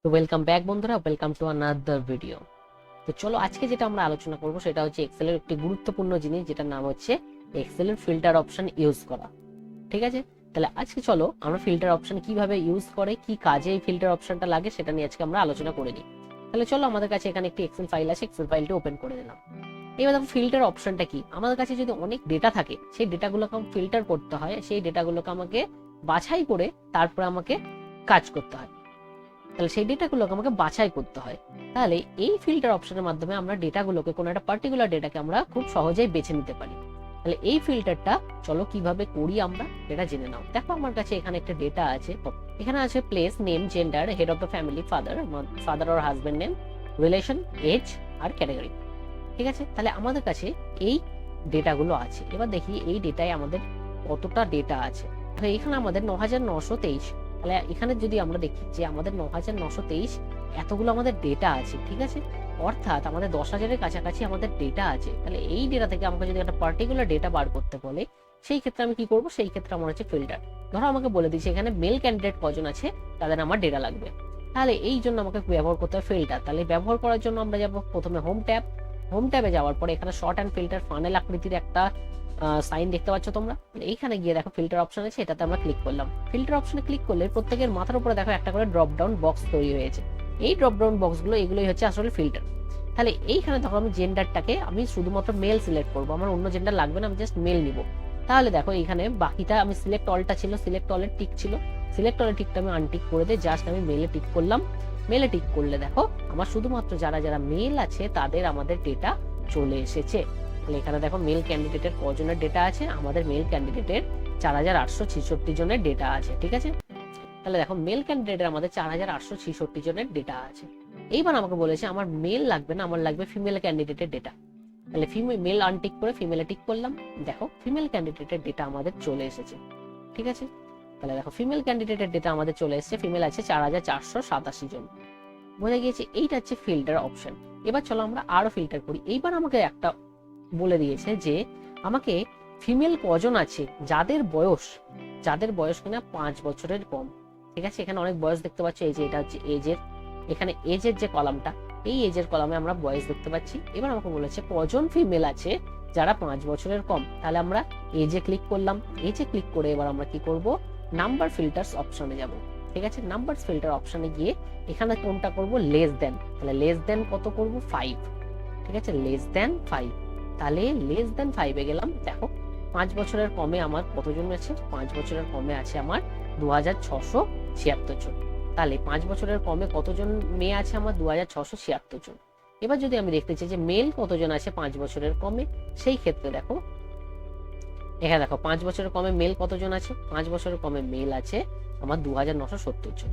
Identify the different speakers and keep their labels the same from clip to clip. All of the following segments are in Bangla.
Speaker 1: তো ওয়েলকাম ব্যাক বন্ধুরা, ওয়েলকাম টু আনাদার ভিডিও। তো চলো আজকে যেটা আমরা আলোচনা করব সেটা হচ্ছে এক্সেলের একটি গুরুত্বপূর্ণ জিনিস, যেটার নাম হচ্ছে এক্সেলের ফিল্টার অপশন ইউজ করা। ঠিক আছে, তাহলে আজকে চলো আমরা ফিল্টার অপশন কিভাবে ইউজ করে, কি কাজে এই ফিল্টার অপশনটা লাগে সেটা নিয়ে আজকে আমরা আলোচনা করে নিই। তাহলে চলো, আমাদের কাছে এখানে একটি এক্সেল ফাইল আছে, এক্সেল ফাইলটা ওপেন করে দিলাম। এবার দেখো ফিল্টার অপশনটা কি। আমাদের কাছে যদি অনেক ডেটা থাকে, সেই ডেটাগুলোকে ফিল্টার করতে হয়, সেই ডেটাগুলোকে আমাকে বাছাই করে তারপরে আমাকে কাজ করতে হয়। তাহলে সেই ডেটাগুলোকে আমাকে বাছাই করতে হয়। তাহলে এই ফিল্টার অপশনের মাধ্যমে আমরা ডেটাগুলোকে, কোনো একটা পার্টিকুলার ডেটাকে আমরা খুব সহজেই বেছে নিতে পারি। তাহলে এই ফিল্টারটা চলো কিভাবে করি আমরা এটা জেনে নাও। দেখো আমার কাছে এখানে একটা ডেটা আছে, এখানে আছে place, name, gender, head of the family, father or husband name, relation, age আর ক্যাটাগরি। ঠিক আছে, তাহলে আমাদের কাছে এই ডেটাগুলো আছে। এবার দেখি এই ডেটায় আমাদের কতটা ডেটা আছে। এখানে আমাদের ৯৯২৩। তাহলে এখানে যদি আমরা দেখি যে আমাদের ৯৯২৩ এতগুলো আমাদের ডেটা আছে। ঠিক আছে, অর্থাৎ আমাদের ১০,০০০-এর কাছাকাছি আমাদের ডেটা আছে। তাহলে এই ডেটা থেকে আমাকে যদি একটা পার্টিকুলার ডেটা বার করতে বলে, সেই ক্ষেত্রে আমি কি করব? সেই ক্ষেত্রে আমার হচ্ছে ফিল্টার। ধরো আমাকে বলে দিচ্ছে এখানে মেল ক্যান্ডিডেট কজন আছে, তাদের আমার ডেটা লাগবে। তাহলে এই জন্য আমাকে ব্যবহার করতে হবে ফিল্টার। তাহলে ব্যবহার করার জন্য আমরা যাব প্রথমে হোম ট্যাব। হোম ট্যাবে যাওয়ার পরে এখানে শর্ট অ্যান্ড ফিল্টার ফানেল আকৃতির একটা সাইন দেখতে পাচ্ছ তোমরা। এইখানে গিয়ে দেখো ফিল্টার অপশন আছে, এটাতে আমরা ক্লিক করলাম। ফিল্টার অপশনে ক্লিক করলে প্রত্যেকের মাথার উপরে দেখো একটা করে ড্রপ ডাউন বক্স তৈরি হয়েছে। এই ড্রপ ডাউন বক্সগুলো, এগুলোই হচ্ছে আসলে ফিল্টার। তাহলে এইখানে দেখো আমি জেন্ডারটাকে আমি শুধুমাত্র মেল সিলেক্ট করবো, আমার অন্য জেন্ডার লাগবে না, আমি জাস্ট মেল নিব। তাহলে দেখো এইখানে বাকিটা আমি সিলেক্ট অলটা ছিল, সিলেক্ট অলের টিক ছিল, সিলেক্ট অলের টিকটা আমি আনটিক করে দিয়ে জাস্ট আমি মেলে টিক করলাম। মেলে টিক করলে দেখো আমার শুধুমাত্র যারা যারা মেল আছে তাদের আমাদের ডেটা চলে এসেছে। তাহলে এখানে দেখো মেল ক্যান্ডিডেটের কজনের ডেটা আছে, আমাদের মেল ক্যান্ডিডেটের ৪,৮৬৬ জনের ডেটা আছে। ঠিক আছে, তাহলে দেখো মেল ক্যান্ডিডেটের আমাদের ৪,৮৬৬ জনের ডেটা আছে। এইবার আমাকে বলেছে আমার মেল লাগবে না, আমার লাগবে ফিমেল ক্যান্ডিডেটের ডেটা। তাহলে মেল আনটিক করে ফিমেলে টিক করলাম। দেখো ফিমেল ক্যান্ডিডেটের ডেটা আমাদের চলে এসেছে। ঠিক আছে, তাহলে দেখো ফিমেল ক্যান্ডিডেটের ডেটা আমাদের চলে এসেছে। ফিমেল আছে ৪,৪৮৭ জন। বোঝা গিয়েছে এইটা হচ্ছে ফিল্টার অপশন। এবার চলো আমরা আরো ফিল্টার করি। এইবার আমাকে একটা বলে দিয়েছে যে আমাকে ফিমেল কজন আছে যাদের বয়স কিনা ৫ বছরের কম। ঠিক আছে, এখানে অনেক বয়স দেখতে পাচ্ছি। এই যে এটা হচ্ছে এজের, এখানে এজের যে কলামটা, এই এজের কলামে আমরা বয়স দেখতে পাচ্ছি। এবার আমাকে বলেছে কজন ফিমেল আছে যারা ৫ বছরের কম। তাহলে আমরা এজে ক্লিক করলাম। এজে ক্লিক করে এবার আমরা কি করব? নাম্বার ফিল্টার্স অপশনে যাব। ঠিক আছে, নাম্বার ফিল্টার অপশনে গিয়ে এখানে কোনটা করব? Less than. তাহলে লেস দেন কত করব? ৫। ঠিক আছে, লেস দেন ৫। তাহলে লেস দেন 5-এ গেলাম। দেখো ৫ বছরের কমে আমার কতজন আছে? ৫ বছরের কমে আছে আমার ২,৬৭৬ জন। তাহলে ৫ বছরের কমে কতজন মেয়ে আছে? আমার ২,৬৭৬ জন। এবার যদি আমি দেখতে চাই যে মেল কতজন আছে ৫ বছরের কমে, সেই ক্ষেত্রে দেখো এখানে দেখো ৫ বছরের কমে মেল কতজন আছে? ৫ বছরের কমে মেল আছে আমার ২,৯৭০ জন।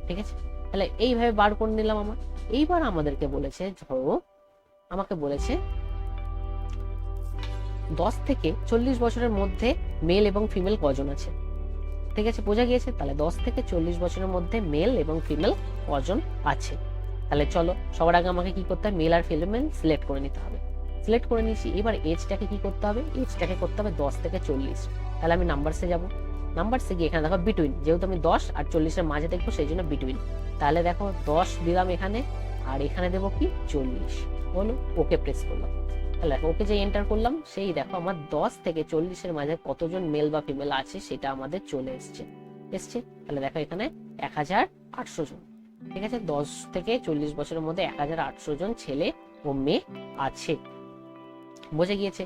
Speaker 1: ঠিক আছে, তাহলে এইভাবে বার করে নিলাম আমার। এইবার আমাদেরকে বলেছে, ধরো আমাকে বলেছে ১০ থেকে ৪০ বছরের মধ্যে মেল এবং ফিমেল কজন আছে। ঠিক আছে, বোঝা গিয়েছে। তাহলে ১০ থেকে ৪০ বছরের মধ্যে মেল এবং ফিমেল কজন আছে। তাহলে চলো সবার আগে আমাকে কি করতে হবে? মেল আর ফিমেল সিলেক্ট করে নিতে হবে। সিলেক্ট করে নিয়েছি। এবার এজটাকে কি করতে হবে? এজটাকে করতে হবে ১০ থেকে ৪০। তাহলে আমি নাম্বারসে যাব। নাম্বারসে গিয়ে এখানে দেখো বিটুইন, যেহেতু আমি ১০ আর ৪০-এর মাঝে দেখবো সেই জন্য বিটুইন। তাহলে দেখো ১০ দিলাম এখানে, আর এখানে দেবো কি ৪০। হলো, ওকে প্রেস করলাম। তাহলে ওকে যে এন্টার করলাম, সেই দেখো আমার ১০ থেকে ৪০-এর মাঝে কতজন মেল বা ফিমেল আছে সেটা আমাদের চলে এসছে। তাহলে দেখো এখানে ১,৮০০ জন। ঠিক আছে, ১০ থেকে ৪০ বছরের মধ্যে ১,৮০০ জন ছেলে ও মেয়ে আছে। বোঝা গিয়েছে।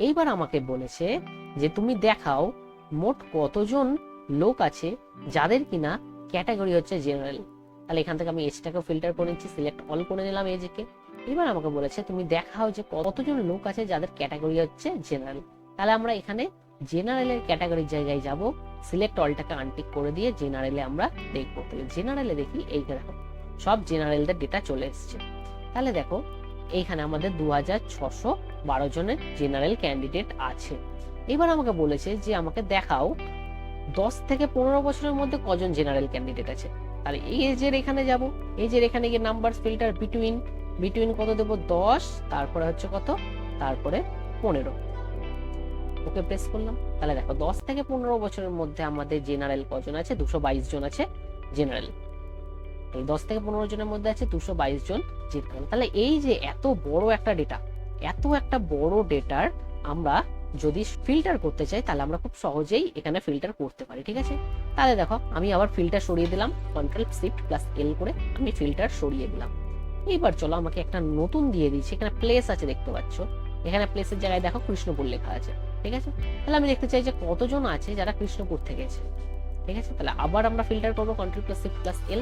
Speaker 1: এইবার আমাকে বলেছে যে তুমি দেখাও মোট কতজন লোক আছে যাদের কিনা ক্যাটাগরি হচ্ছে জেনারেল। তাহলে এখান থেকে আমি এজটাকে ফিল্টার করে নিচ্ছি, সিলেক্ট অল করে নিলাম এজকে। এবার আমাকে বলেছে তুমি দেখাও যে কতজন লোক আছে যাদের ক্যাটাগরি হচ্ছে জেনারেল। তাহলে আমরা এখানে জেনারেলের ক্যাটাগরির জায়গায় যাব, সিলেক্ট অলটাকে আনটিক করে দিয়ে জেনারেলে আমরা দেখবো। জেনারেলে দেখি এই দেখো সব জেনারেলদের ডেটা চলে এসছে। তাহলে দেখো এইখানে আমাদের ২,৬১২ জনের জেনারেল ক্যান্ডিডেট আছে। এবার আমাকে বলেছে যে আমাকে দেখাও ১০ থেকে ১৫ বছরের মধ্যে কজন জেনারেল ক্যান্ডিডেট আছে। তাহলে এই এজের এখানে যাব। এজের এখানে গিয়ে নাম্বার ফিল্টার বিটুইন কত দেবো? ১০, তারপরে হচ্ছে কত? তারপরে ১৫। ওকে প্রেস করলাম। তাহলে দেখো ১০ থেকে ১৫ বছরের মধ্যে আমাদের জেনারেল কজন আছে? ২২২ জন আছে জেনারেল। তাহলে 10 থেকে 15 জনের মধ্যে আছে 222 জন জিততে পারবে। তাহলে এই যে এত বড় একটা ডেটা, এত একটা বড় ডেটার আমরা যদি ফিল্টার করতে চাই তাহলে আমরা খুব সহজেই এখানে ফিল্টার করতে পারি। ঠিক আছে, তাহলে দেখো আমি আবার ফিল্টার সরিয়ে দিলাম, Ctrl+Shift+L করে আমি ফিল্টার সরিয়ে দিলাম। এইবার চলো আমাকে একটা নতুন দিয়ে দিচ্ছি, এখানে প্লেস আছে দেখতে পাচ্ছ, এখানে প্লেসের জায়গায় দেখো কৃষ্ণপুর লেখা আছে। ঠিক আছে, তাহলে আমি দেখতে চাই যে কতজন আছে যারা কৃষ্ণপুর থেকে এসেছে। ঠিক আছে, তাহলে আবার আমরা ফিল্টার করবো Ctrl+Shift+L,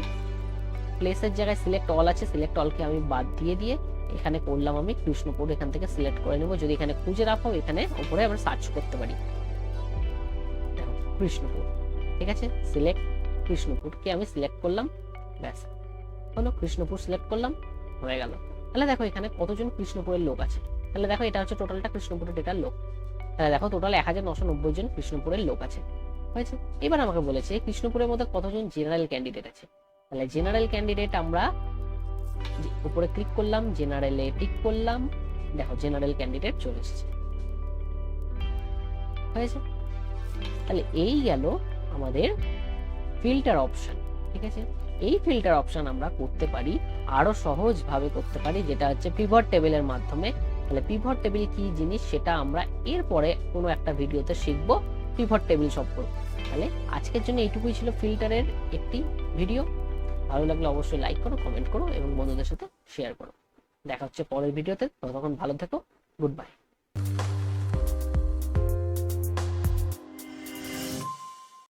Speaker 1: প্লেসের জায়গায় সিলেক্ট অল আছে, সিলেক্ট অলকে আমি বাদ দিয়ে এখানে করলাম আমি কৃষ্ণপুর, এখান থেকে সিলেক্ট করে নেব। যদি এখানে খুঁজে রাখো এখানে উপরে আমরা সার্চ করতে পারি কৃষ্ণপুর। ঠিক আছে, সিলেক্ট কৃষ্ণপুরকে আমি সিলেক্ট করলাম, ব্যাস হলো, কৃষ্ণপুর সিলেক্ট করলাম, হয়ে গেল। তাহলে দেখো এখানে কতজন কৃষ্ণপুরের লোক আছে, তাহলে দেখো এটা হচ্ছে টোটালটা কৃষ্ণপুরের ডেটার লোক। তাহলে দেখো টোটাল 1990 জন কৃষ্ণপুরের লোক আছে, হয়েছে। এবার আমাকে বলেছে কৃষ্ণপুরের মধ্যে কতজন জেনারেল ক্যান্ডিডেট আছে। তাহলে জেনারেল ক্যান্ডিডেট আমরা উপরে ক্লিক করলাম, জেনারেলে টিক করলাম, দেখো জেনারেল ক্যান্ডিডেট চলে এসেছে, হয়েছে। তাহলে এই গেল আমাদের ফিল্টার অপশন। ঠিক আছে, এই ফিল্টার অপশন আমরা করতে পারি আরো সহজ ভাবে করতে পারি, যেটা হচ্ছে পিভট টেবিলের মাধ্যমে। তাহলে পিভট টেবিল কি জিনিস সেটা আমরা এরপরে কোনো একটা ভিডিওতে শিখবো, পিভট টেবিল সম্পর্কে। তাহলে আজকের জন্য এইটুকুই ছিল ফিল্টারের একটি ভিডিও। ভালো লাগলে অবশ্যই লাইক করো, কমেন্ট করো এবং বন্ধুদের সাথে শেয়ার করো। দেখা হচ্ছে পরের ভিডিওতে, ততক্ষণ ভালো থেকো, গুড বাই।